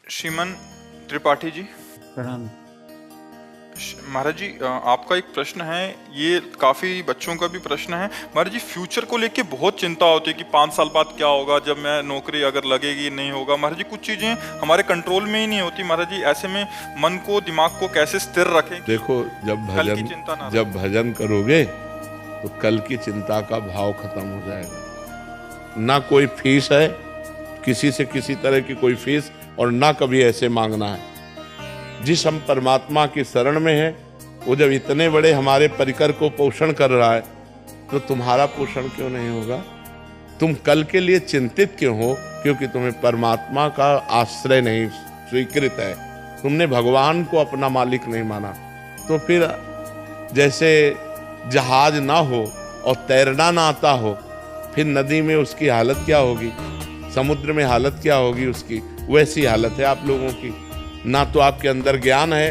श्रीमान त्रिपाठी जी। प्रणाम। महाराज जी, आपका एक प्रश्न है, ये काफ़ी बच्चों का भी प्रश्न है। महाराज जी, फ्यूचर को लेके बहुत चिंता होती है कि 5 साल बाद क्या होगा, जब मैं नौकरी अगर लगेगी नहीं होगा। महाराज जी, कुछ चीज़ें हमारे कंट्रोल में ही नहीं होती। महाराज जी, ऐसे में मन को, दिमाग को कैसे स्थिर रखें? देखो, जब भजन करोगे तो कल की चिंता का भाव खत्म हो जाएगा। ना कोई फीस है, किसी से किसी तरह की कोई फीस, और ना कभी ऐसे मांगना है। जिस हम परमात्मा की शरण में है, वो जब इतने बड़े हमारे परिकर को पोषण कर रहा है, तो तुम्हारा पोषण क्यों नहीं होगा? तुम कल के लिए चिंतित क्यों हो? क्योंकि तुम्हें परमात्मा का आश्रय नहीं स्वीकृत है, तुमने भगवान को अपना मालिक नहीं माना। तो फिर जैसे जहाज ना हो और तैरना ना आता हो, फिर नदी में उसकी हालत क्या होगी, समुद्र में हालत क्या होगी उसकी, वैसी हालत है आप लोगों की। ना तो आपके अंदर ज्ञान है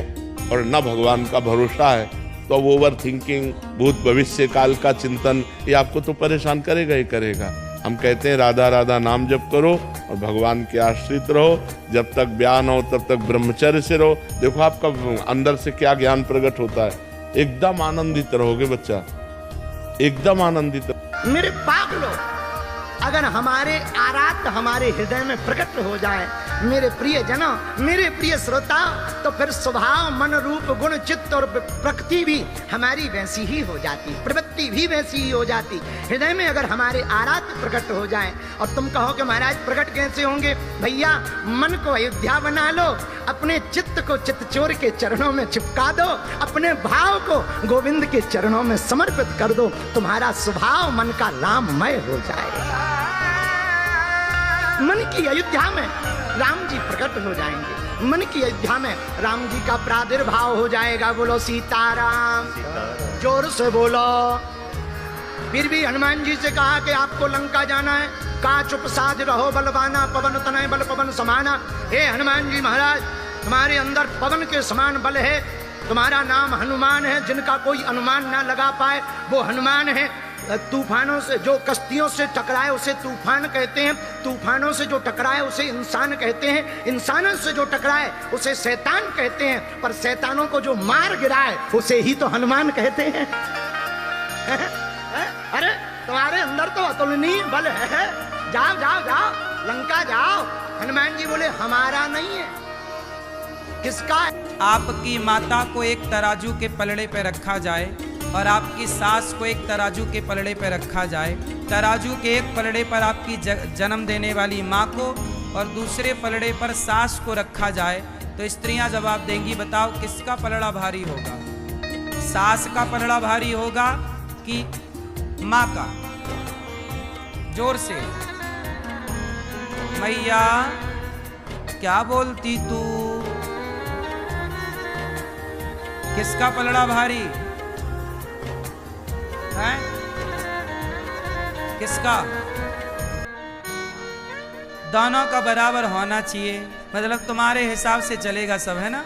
और ना भगवान का भरोसा है, तो अब ओवर थिंकिंग, भूत भविष्य काल का चिंतन, ये आपको तो परेशान करेगा ही करेगा। हम कहते हैं राधा राधा नाम जप करो और भगवान के आश्रित रहो, जब तक ब्याह न हो तब तक ब्रह्मचर्य से रहो। देखो आपका अंदर से क्या ज्ञान प्रकट होता है, एकदम आनंदित रहोगे बच्चा, एकदम आनंदित। मेरे पागलों, अगर हमारे आराध्य हमारे हृदय में प्रकट हो जाए, मेरे प्रिय जनों, मेरे प्रिय श्रोता, तो फिर स्वभाव, मन, रूप, गुण, चित्त और प्रकृति भी हमारी वैसी ही हो जाती, प्रवृत्ति भी वैसी ही हो जाती। हृदय में अगर हमारे आराध्य प्रकट हो जाए, और तुम कहो कि महाराज प्रकट कैसे होंगे? भैया, मन को अयोध्या बना लो, अपने चित्त को चित्तचोर के चरणों में चिपका दो, अपने भाव को गोविंद के चरणों में समर्पित कर दो, तुम्हारा स्वभाव मन का राममय हो जाएगा। मन की अयोध्या में राम जी प्रकट हो जाएंगे, मन की अयोध्या में राम जी का प्रादुर्भाव हो जाएगा। बोलो सीताराम, जोर से बोलो। फिर भी हनुमान जी से कहा कि आपको लंका जाना है, का चुप साध रहो बलवाना, पवन तनय बल पवन समाना। हे हनुमान जी महाराज, तुम्हारे अंदर पवन के समान बल है, तुम्हारा नाम हनुमान है, जिनका कोई अनुमान ना लगा पाए वो हनुमान है। तूफानों से जो कश्तियों से टकराए उसे तूफान कहते हैं, तूफानों से जो टकराए उसे इंसान कहते हैं, इंसानों से जो टकराए उसे शैतान कहते हैं, पर शैतानों को जो मार गिराए उसे ही तो हनुमान कहते हैं। अरे तुम्हारे अंदर तो अतुलनीय बल है, जाओ जाओ जाओ, लंका जाओ। हनुमान जी बोले हमारा नहीं है, किसका? आपकी माता को एक तराजू के पलड़े पे रखा जाए और आपकी सास को एक तराजू के पलड़े पर रखा जाए। तराजू के एक पलड़े पर आपकी जन्म देने वाली माँ को और दूसरे पलड़े पर सास को रखा जाए, तो स्त्रियां जवाब देंगी, बताओ किसका पलड़ा भारी होगा? सास का पलड़ा भारी होगा कि माँ का? जोर से। मैया क्या बोलती तू, किसका पलड़ा भारी है? किसका? दोनों का बराबर होना चाहिए, मतलब तुम्हारे हिसाब से चलेगा सब, है ना?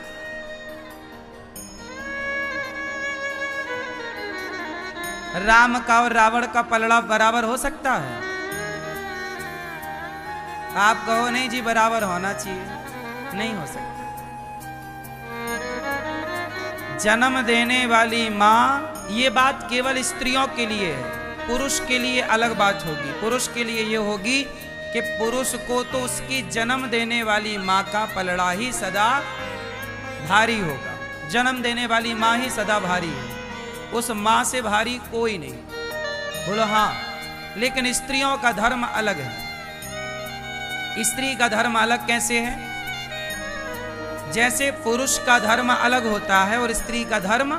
राम का और रावण का पलड़ा बराबर हो सकता है? आप कहो नहीं जी बराबर होना चाहिए, नहीं हो सकता। जन्म देने वाली माँ, ये बात केवल स्त्रियों के लिए है, पुरुष के लिए अलग बात होगी। पुरुष के लिए ये होगी कि पुरुष को तो उसकी जन्म देने वाली माँ का पलड़ा ही सदा भारी होगा, जन्म देने वाली माँ ही सदा भारी है, उस माँ से भारी कोई नहीं। बोलो हाँ। लेकिन स्त्रियों का धर्म अलग है। स्त्री का धर्म अलग कैसे है? जैसे पुरुष का धर्म अलग होता है और स्त्री का धर्म,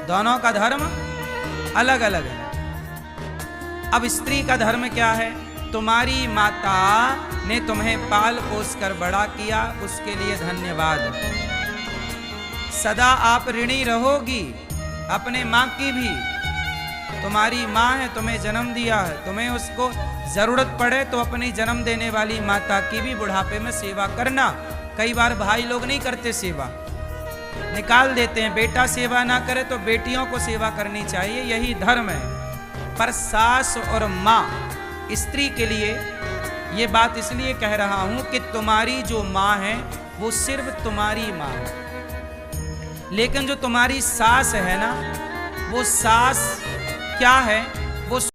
दोनों का धर्म अलग अलग है। अब स्त्री का धर्म क्या है? तुम्हारी माता ने तुम्हें पाल पोस कर बड़ा किया, उसके लिए धन्यवाद। सदा आप ऋणी रहोगी अपने माँ की भी। तुम्हारी माँ है, तुम्हें जन्म दिया है, तुम्हें उसको जरूरत पड़े तो अपनी जन्म देने वाली माता की भी बुढ़ापे में सेवा करना। कई बार भाई लोग नहीं करते सेवा, निकाल देते हैं, बेटा सेवा ना करे तो बेटियों को सेवा करनी चाहिए, यही धर्म है। पर सास और माँ स्त्री के लिए ये बात इसलिए कह रहा हूं कि तुम्हारी जो माँ है वो सिर्फ तुम्हारी माँ है, लेकिन जो तुम्हारी सास है ना, वो सास क्या है